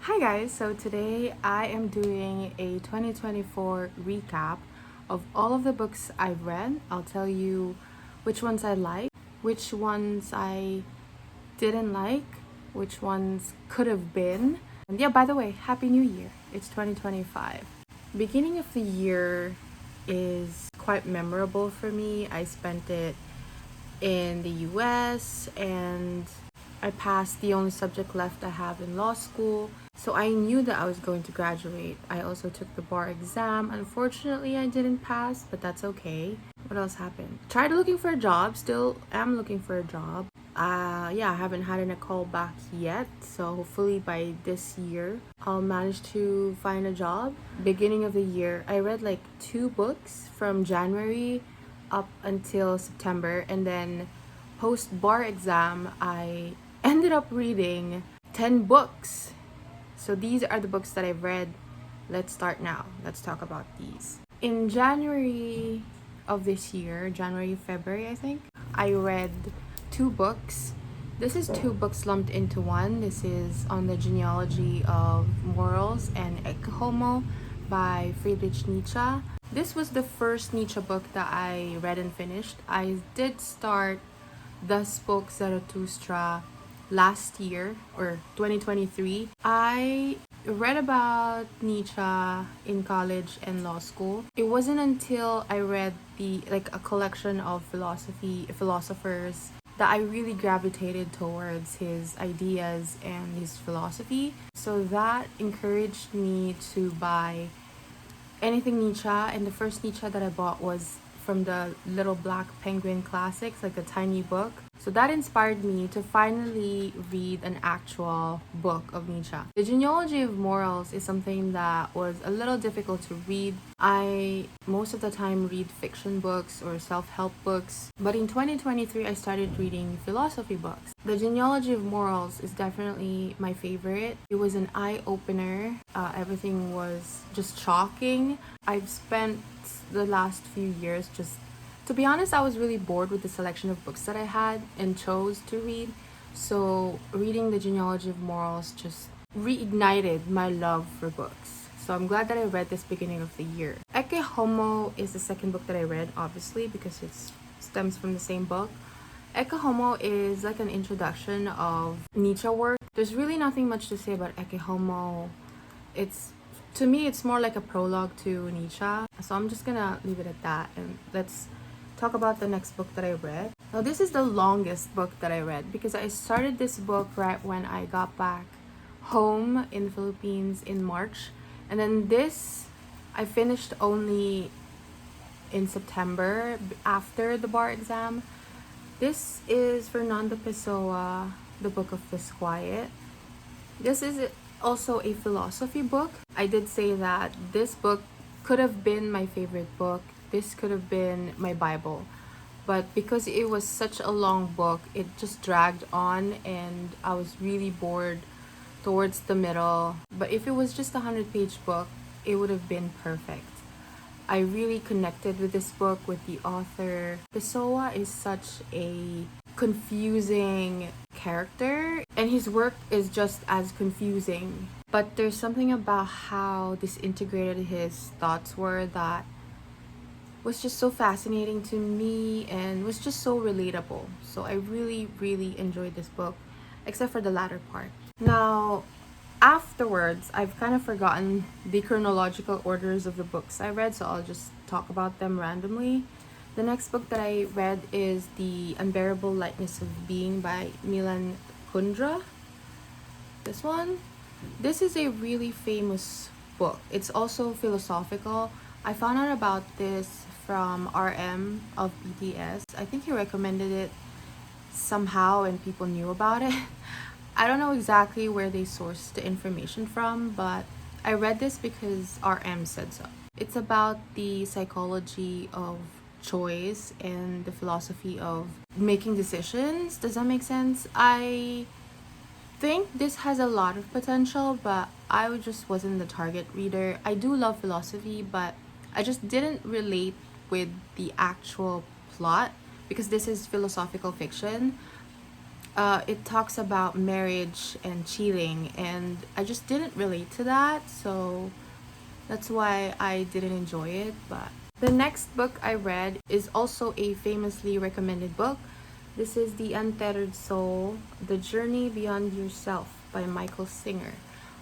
Hi guys, so today I am doing a 2024 recap of all of the books I've read. I'll tell you which ones I like, which ones I didn't like, which ones could have been. And yeah, by the way, Happy New Year. It's 2025. Beginning of the year is quite memorable for me. I spent it in the US and I passed the only subject left I have in law school. So I knew that I was going to graduate. I also took the bar exam. Unfortunately, I didn't pass, but that's okay. What else happened? Tried looking for a job. Still am looking for a job. Yeah, I haven't had a call back yet. So hopefully by this year, I'll manage to find a job. Beginning of the year, I read like 2 books from January up until September, and then post bar exam, I ended up reading 10 books. So these are the books that I've read. Let's start now. Let's talk about these. In January of this year, January, February, I think, I read 2 books. This is 2 books lumped into one. This is On the Genealogy of Morals and Ecce Homo by Friedrich Nietzsche. This was the first Nietzsche book that I read and finished. I did start Thus Spoke Zarathustra last year or 2023. I read about Nietzsche in college and law school. It wasn't until I read a collection of philosophers that I really gravitated towards his ideas and his philosophy. So that encouraged me to buy anything Nietzsche, and the first Nietzsche that I bought was from the Little Black Penguin Classics, like a tiny book. So that inspired me to finally read an actual book of Nietzsche. The Genealogy of Morals is something that was a little difficult to read. I most of the time read fiction books or self-help books, but in 2023 I started reading philosophy books. The Genealogy of Morals is definitely my favorite. It was an eye-opener. Everything was just shocking. I've spent the last few years just, to be honest, I was really bored with the selection of books that I had and chose to read. So reading The Genealogy of Morals just reignited my love for books. So I'm glad that I read this beginning of the year. Ecce Homo is the second book that I read, obviously, because it stems from the same book. Ecce Homo is like an introduction of Nietzsche work. There's really nothing much to say about Ecce Homo. It's To me, it's more like a prologue to Nietzsche. So I'm just gonna leave it at that, and let's talk about the next book that I read. Now, this is the longest book that I read because I started this book right when I got back home in the Philippines in March, and then this I finished only in September after the bar exam. This is Fernando Pessoa, The Book of Disquiet. This is also a philosophy book. I did say that this book could have been my favorite book. This could have been my Bible. But because it was such a long book, it just dragged on and I was really bored towards the middle. But if it was just a 100-page book, it would have been perfect. I really connected with this book, with the author. Pessoa is such a confusing character, and his work is just as confusing. But there's something about how disintegrated his thoughts were that was just so fascinating to me and was just so relatable. So I really, really enjoyed this book, except for the latter part. Now, afterwards, I've kind of forgotten the chronological orders of the books I read, so I'll just talk about them randomly. The next book that I read is The Unbearable Lightness of Being by Milan Kundera. This one. This is a really famous book. It's also philosophical. I found out about this from RM of BTS. I think he recommended it somehow and people knew about it. I don't know exactly where they sourced the information from, but I read this because RM said so. It's about the psychology of choice and the philosophy of making decisions. Does that make sense? I think this has a lot of potential, but I just wasn't the target reader. I do love philosophy, but I just didn't relate with the actual plot because this is philosophical fiction. it talks about marriage and cheating, and I just didn't relate to that, so that's why I didn't enjoy it. But the next book I read is also a famously recommended book. This is The Untethered Soul: The Journey Beyond Yourself by Michael Singer.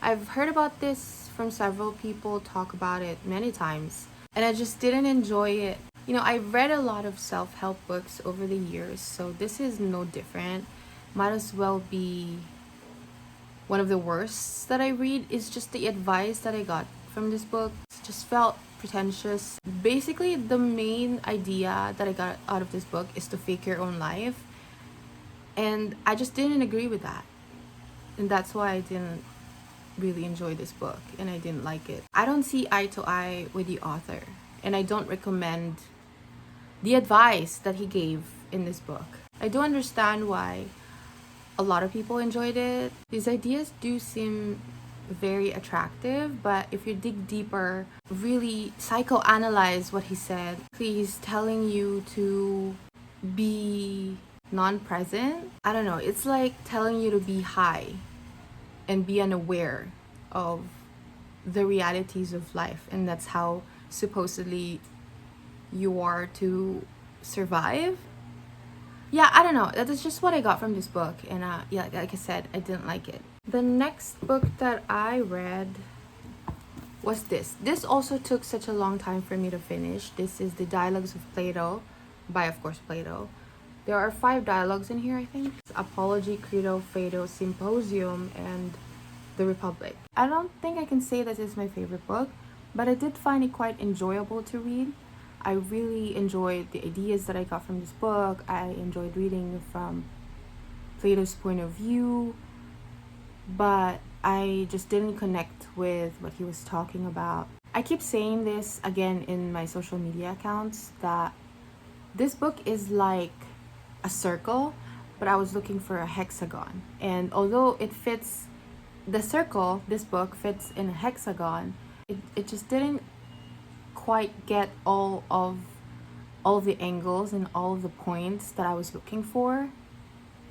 I've heard about this from several people talk about it many times, and I just didn't enjoy it. You know, I've read a lot of self-help books over the years, so this is no different. Might as well be one of the worst that I read. Is just the advice that I got from this book just felt pretentious. Basically, the main idea that I got out of this book is to fake your own life, and I just didn't agree with that. And that's why I didn't really enjoy this book and I didn't like it. I don't see eye to eye with the author, and I don't recommend the advice that he gave in this book. I do understand why a lot of people enjoyed it. These ideas do seem very attractive, but if you dig deeper, really psychoanalyze what he said, he's telling you to be non-present. I don't know, it's like telling you to be high and be unaware of the realities of life, and that's how supposedly you are to survive. Yeah, I don't know, that is just what I got from this book, and yeah, like I said, I didn't like it. The next book that I read was this also took such a long time for me to finish. This is The Dialogues of Plato by, of course, Plato. There are 5 dialogues in here, I think. It's Apology, Credo, Phaedo, Symposium, and The Republic. I don't think I can say that it's my favorite book, but I did find it quite enjoyable to read. I really enjoyed the ideas that I got from this book. I enjoyed reading from Plato's point of view, but I just didn't connect with what he was talking about. I keep saying this again in my social media accounts that this book is like a circle, but I was looking for a hexagon. And although it fits the circle, this book fits in a hexagon, it just didn't quite get all of the angles and all of the points that I was looking for.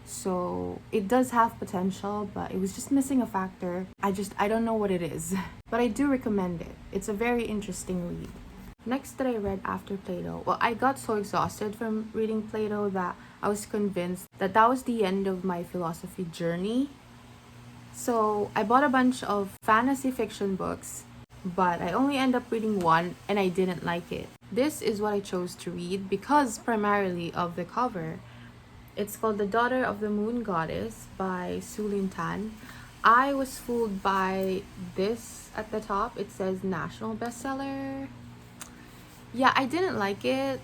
So it does have potential, but it was just missing a factor. I don't know what it is. But I do recommend it. It's a very interesting read. Next that I read after Plato, well, I got so exhausted from reading Plato that I was convinced that that was the end of my philosophy journey. So I bought a bunch of fantasy fiction books, but I only ended up reading one and I didn't like it. This is what I chose to read because primarily of the cover. It's called The Daughter of the Moon Goddess by Su Lin Tan. I was fooled by this at the top. It says national bestseller. Yeah, I didn't like it.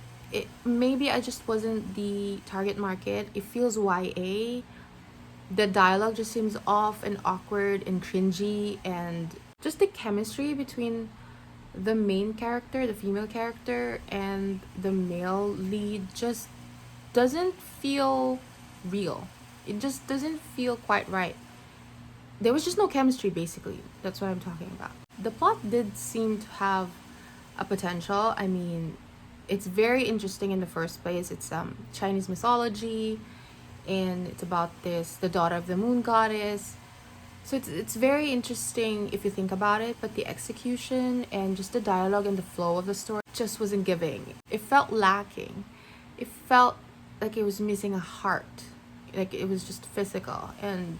Maybe I just wasn't the target market. It feels YA. The dialogue just seems off and awkward and cringy, and just the chemistry between the main character, the female character, and the male lead just doesn't feel real. It just doesn't feel quite right. There was just no chemistry, basically. That's what I'm talking about. The plot did seem to have a potential. I mean, it's very interesting in the first place. It's Chinese mythology, and it's about the daughter of the moon goddess. So it's very interesting if you think about it, but the execution and just the dialogue and the flow of the story just wasn't giving. It felt lacking. It felt like it was missing a heart. Like it was just physical. And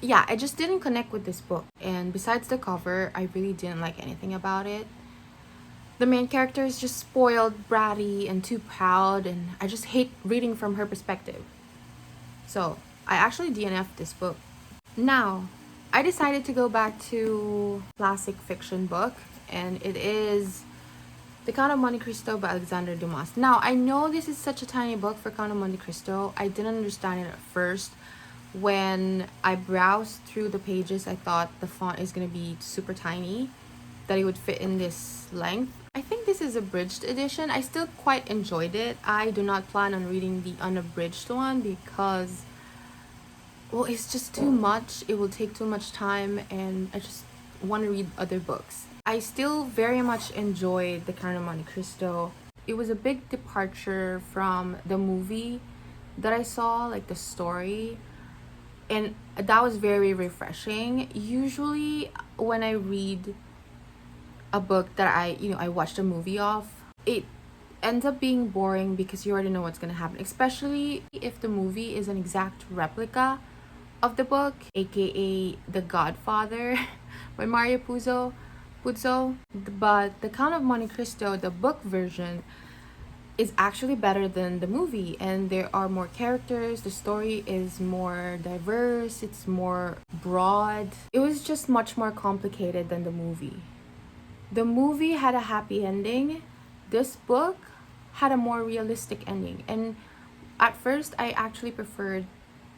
yeah, I just didn't connect with this book. And besides the cover, I really didn't like anything about it. The main character is just spoiled, bratty, and too proud, and I just hate reading from her perspective. So I actually DNF'd this book. Now, I decided to go back to classic fiction book, and it is The Count of Monte Cristo by Alexandre Dumas. Now, I know this is such a tiny book for Count of Monte Cristo. I didn't understand it at first. When I browsed through the pages, I thought the font is going to be super tiny, that it would fit in this length. I think this is a abridged edition. I still quite enjoyed it. I do not plan on reading the unabridged one because, well, it's just too much. It will take too much time, and I just want to read other books. I still very much enjoyed The Count of Monte Cristo. It was a big departure from the movie that I saw, like the story, and that was very refreshing. Usually when I read a book that I watched a movie of, it ends up being boring because you already know what's going to happen, especially if the movie is an exact replica of the book, aka The Godfather by Mario Puzo. But The Count of Monte Cristo, the book version, is actually better than the movie, and there are more characters, the story is more diverse, it's more broad. It was just much more complicated than the movie. The movie had a happy ending. This book had a more realistic ending. And at first, I actually preferred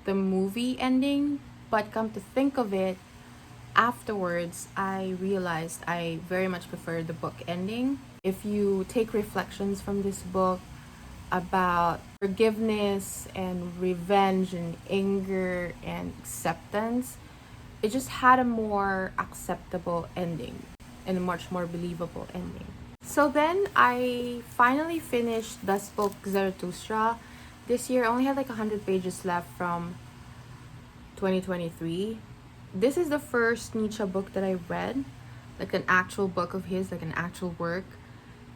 the movie ending, but come to think of it, afterwards, I realized I very much prefer the book ending. If you take reflections from this book about forgiveness and revenge and anger and acceptance, it just had a more acceptable ending and a much more believable ending. So then I finally finished Thus Spoke Zarathustra. This year I only had like 100 pages left from 2023. This is the first Nietzsche book that I read, like an actual book of his, like an actual work.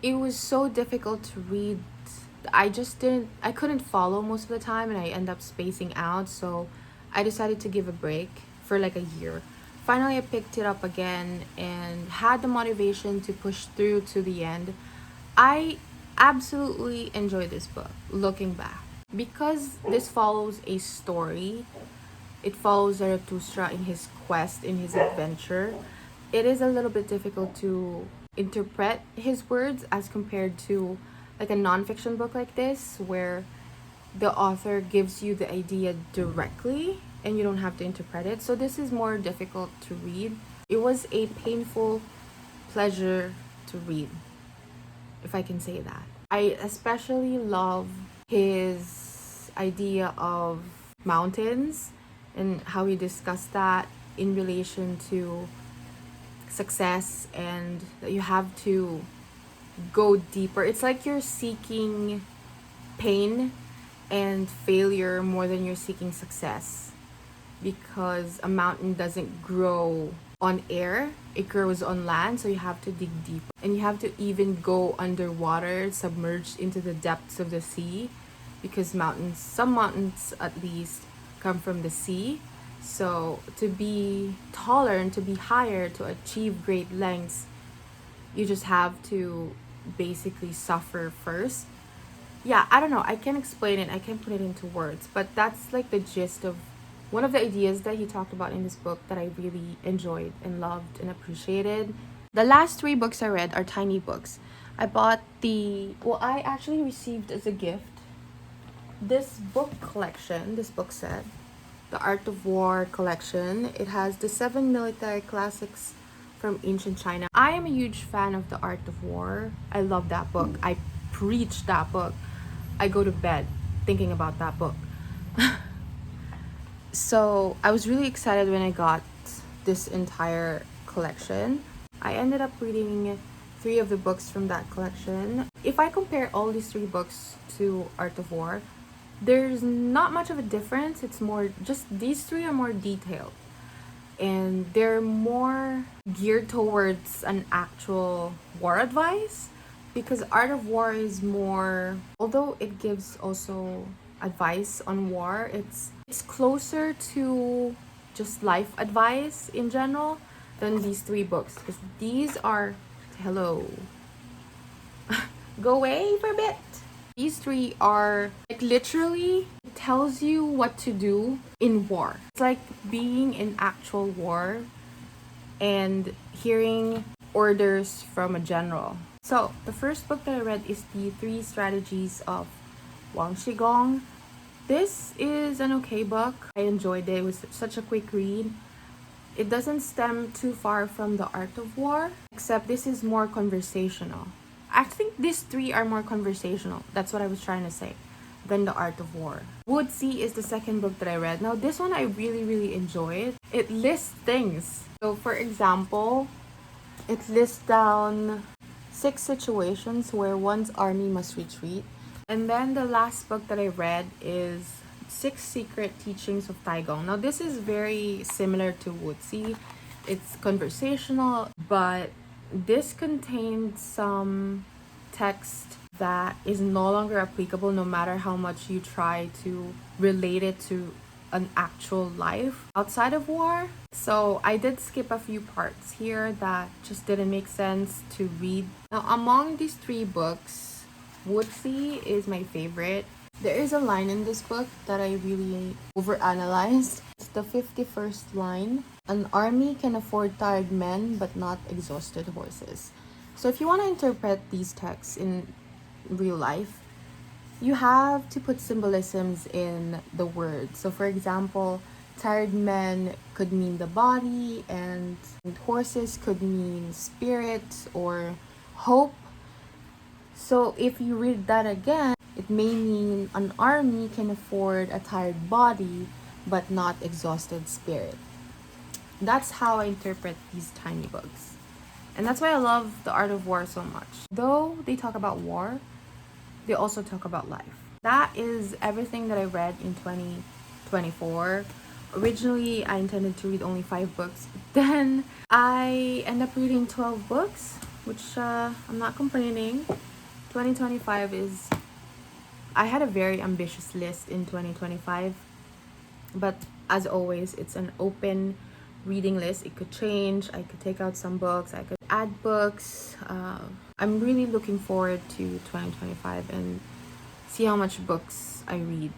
It was so difficult to read. I couldn't follow most of the time, and I end up spacing out, so I decided to give a break for like a year. Finally, I picked it up again and had the motivation to push through to the end. I absolutely enjoy this book, looking back. Because this follows a story, it follows Zarathustra in his quest, in his adventure. It is a little bit difficult to interpret his words as compared to like a nonfiction book like this, where the author gives you the idea directly and you don't have to interpret it. So this is more difficult to read. It was a painful pleasure to read, if I can say that. I especially love his idea of mountains and how he discussed that in relation to success, and that you have to go deeper. It's like you're seeking pain and failure more than you're seeking success, because a mountain doesn't grow on air, it grows on land, so you have to dig deep, and you have to even go underwater, submerged into the depths of the sea, because some mountains at least, come from the sea. So to be taller and to be higher, to achieve great lengths, you just have to basically suffer first. Yeah, I don't know, I can't explain it, I can't put it into words, but that's like the gist of one of the ideas that he talked about in this book that I really enjoyed and loved and appreciated. The last 3 books I read are tiny books. I actually received as a gift this book collection, this book set, the Art of War collection. It has the 7 military classics from ancient China. I am a huge fan of the Art of War. I love that book. I preach that book. I go to bed thinking about that book. So I was really excited when I got this entire collection. I ended up reading 3 of the books from that collection. If I compare all these 3 books to Art of War, there's not much of a difference. It's more just these 3 are more detailed, and they're more geared towards an actual war advice, because Art of War is more, although it gives also advice on war, it's closer to just life advice in general than these 3 books, because these are hello go away for a bit. These 3 are like literally tells you what to do in war. It's like being in actual war and hearing orders from a general. So the first book that I read is The 3 Strategies of Wang Shigong. This is an okay book. I enjoyed it. It was such a quick read. It doesn't stem too far from The Art of War, except this is more conversational. I think these 3 are more conversational. That's what I was trying to say, than The Art of War. Wood Sea is the second book that I read. Now this one I really, really enjoyed. It lists things. So for example, it lists down 6 situations where one's army must retreat. And then the last book that I read is Six Secret Teachings of Taigong. Now this is very similar to Wuzi. It's conversational, but this contains some text that is no longer applicable no matter how much you try to relate it to an actual life outside of war. So I did skip a few parts here that just didn't make sense to read. Now among these three books, Wuzi is my favorite. There is a line in this book that I really overanalyzed. It's the 51st line. An army can afford tired men but not exhausted horses. So if you want to interpret these texts in real life, you have to put symbolisms in the words. So for example, tired men could mean the body, and horses could mean spirit or hope. So if you read that again, it may mean an army can afford a tired body but not exhausted spirit. That's how I interpret these tiny books. And that's why I love The Art of War so much. Though they talk about war, they also talk about life. That is everything that I read in 2024. Originally, I intended to read only 5 books, but then I end up reading 12 books, which I'm not complaining. 2025 is... I had a very ambitious list in 2025, but as always, it's an open reading list. It could change. I could take out some books. I could add books. I'm really looking forward to 2025 and see how much books I read.